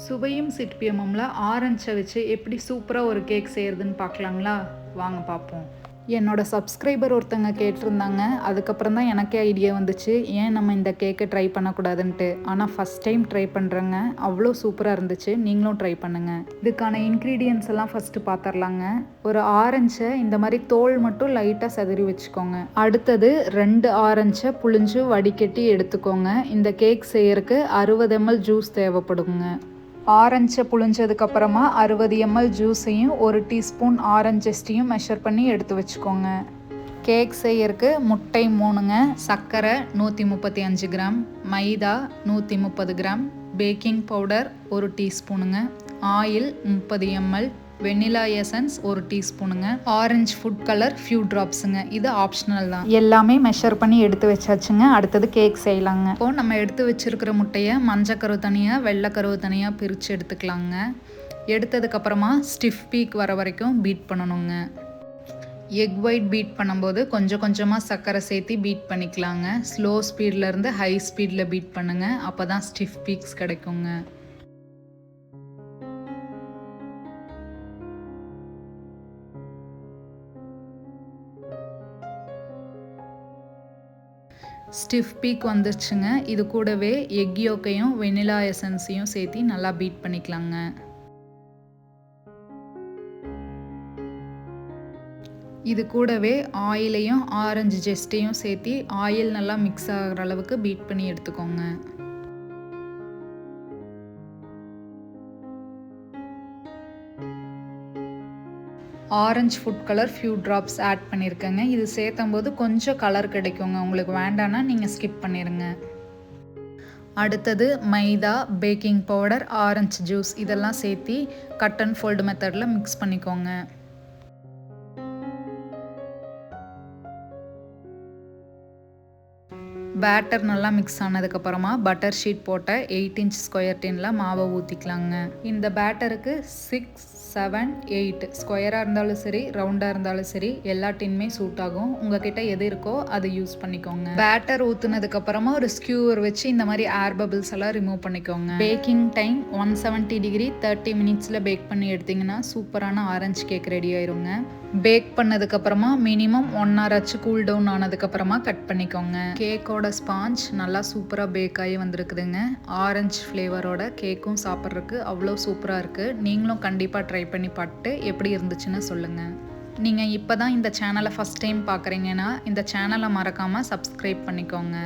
சுவையும் சிற்பியமும்ல ஆரஞ்சை வச்சு எப்படி சூப்பராக ஒரு கேக் செய்கிறதுன்னு பார்க்கலாங்களா? வாங்க பார்ப்போம். என்னோட சப்ஸ்கிரைபர் ஒருத்தங்க கேட்டிருந்தாங்க. அதுக்கப்புறம் தான் எனக்கே ஐடியா வந்துச்சு, ஏன் நம்ம இந்த கேக்கை ட்ரை பண்ணக்கூடாதுன்ட்டு. ஆனால் ஃபஸ்ட் டைம் ட்ரை பண்ணுறேங்க. அவ்வளோ சூப்பராக இருந்துச்சு. நீங்களும் ட்ரை பண்ணுங்கள். இதுக்கான இன்க்ரீடியன்ட்ஸ் எல்லாம் ஃபஸ்ட்டு பார்த்துடலாங்க. ஒரு ஆரஞ்சை இந்த மாதிரி தோல் மட்டும் லைட்டாக செதறி வச்சுக்கோங்க. அடுத்தது 2 ஆரஞ்சை புழிஞ்சு வடிகட்டி எடுத்துக்கோங்க. இந்த கேக் செய்யறதுக்கு 60 ml ஜூஸ் தேவைப்படுங்க. ஆரஞ்சை புழிஞ்சதுக்கப்புறமா 60 ml ஜூஸையும் 1 டீஸ்பூன் ஆரஞ்ச் ஜெஸ்டையும் மெஷர் பண்ணி எடுத்து வச்சுக்கோங்க. கேக் செய்யறதுக்கு முட்டை 3ங்க, சர்க்கரை 135 gram, maida 130 gram, baking powder 1 டீஸ்பூனுங்க, ஆயில் 30 ml, வெனிலா எசன்ஸ் 1 டீஸ்பூனுங்க, ஆரஞ்சு ஃபுட் கலர் ஃபியூ ட்ராப்ஸுங்க. இது ஆப்ஷனல் தான். எல்லாமே மெஷர் பண்ணி எடுத்து வச்சாச்சுங்க. அடுத்தது கேக் செய்யலாங்க. இப்போது நம்ம எடுத்து வச்சிருக்கிற முட்டையை மஞ்சக்கரு தனியாக வெள்ளைக்கருவு தனியாக பிரித்து எடுத்துக்கலாங்க. எடுத்ததுக்கப்புறமா ஸ்டிஃப் பீக் வர வரைக்கும் பீட் பண்ணணுங்க. எக் ஒயிட் பீட் பண்ணும்போது கொஞ்சம் கொஞ்சமாக சர்க்கரை சேர்த்து பீட் பண்ணிக்கலாங்க. ஸ்லோ ஸ்பீட்லேருந்து ஹை ஸ்பீடில் பீட் பண்ணுங்கள். அப்போ தான் ஸ்டிஃப் பீக்ஸ் கிடைக்குங்க. ஸ்டிஃப் பீக் வந்துருச்சுங்க. இது கூடவே எக் யோக்கையும் வெனிலா எசன்ஸையும் சேர்த்து நல்லா பீட் பண்ணிக்கலாங்க. இது கூடவே ஆயிலையும் ஆரஞ்சு ஜெஸ்டையும் சேர்த்து ஆயில் நல்லா மிக்ஸ் ஆகிற அளவுக்கு பீட் பண்ணி எடுத்துக்கோங்க. Orange food colour few drops add பண்ணியிருக்கேங்க. இது சேர்த்தும் போது கொஞ்சம் கலர் கிடைக்குங்க. உங்களுக்கு வேண்டான்னா நீங்கள் ஸ்கிப் பண்ணிடுங்க. அடுத்தது மைதா, பேக்கிங் பவுடர், ஆரஞ்சு ஜூஸ் இதெல்லாம் சேர்த்து கட் அண்ட் ஃபோல்டு மெத்தடில் மிக்ஸ் பண்ணிக்கோங்க. பேட்டர் நல்லா மிக்ஸ் ஆனதுக்கப்புறமா பட்டர் ஷீட் போட்ட 8 இன்ச் ஸ்கொயர் டின்னில் மாவை ஊற்றிக்கலாங்க. இந்த பேட்டருக்கு 6, 7, 8 ஸ்கொயராக இருந்தாலும் சரி ரவுண்டாக இருந்தாலும் சரி எல்லா டின்னுமே சூட் ஆகும். உங்ககிட்ட எது இருக்கோ அதை யூஸ் பண்ணிக்கோங்க. பேட்டர் ஊற்றுனதுக்கப்புறமா ஒரு ஸ்கியூவர் வச்சு இந்த மாதிரி ஏர் பபிள்ஸ் எல்லாம் ரிமூவ் பண்ணிக்கோங்க. பேக்கிங் டைம் 170 டிகிரி 30 மினிட்ஸில் பேக் பண்ணி எடுத்திங்கன்னா சூப்பரான ஆரஞ்சு கேக் ரெடி ஆயிருங்க. பேக் பண்ணதுக்கப்புறமா மினிமம் 1 hour ஆச்சு கூல் டவுன் ஆனதுக்கப்புறமா கட் பண்ணிக்கோங்க. கேக்கோட ஸ்பாஞ்ச் நல்லா சூப்பராக பேக் ஆகி வந்திருக்குதுங்க. ஆரஞ்சு ஃப்ளேவரோட கேக்கும் சாப்பிட்றதுக்கு அவ்வளோ சூப்பராக இருக்குது. நீங்களும் கண்டிப்பாக ட்ரை பண்ணி பார்த்துட்டு எப்படி இருந்துச்சுன்னு சொல்லுங்கள். நீங்கள் இப்போ தான் இந்த சேனலை ஃபஸ்ட் டைம் பார்க்குறீங்கன்னா இந்த சேனலை மறக்காமல் சப்ஸ்கிரைப் பண்ணிக்கோங்க.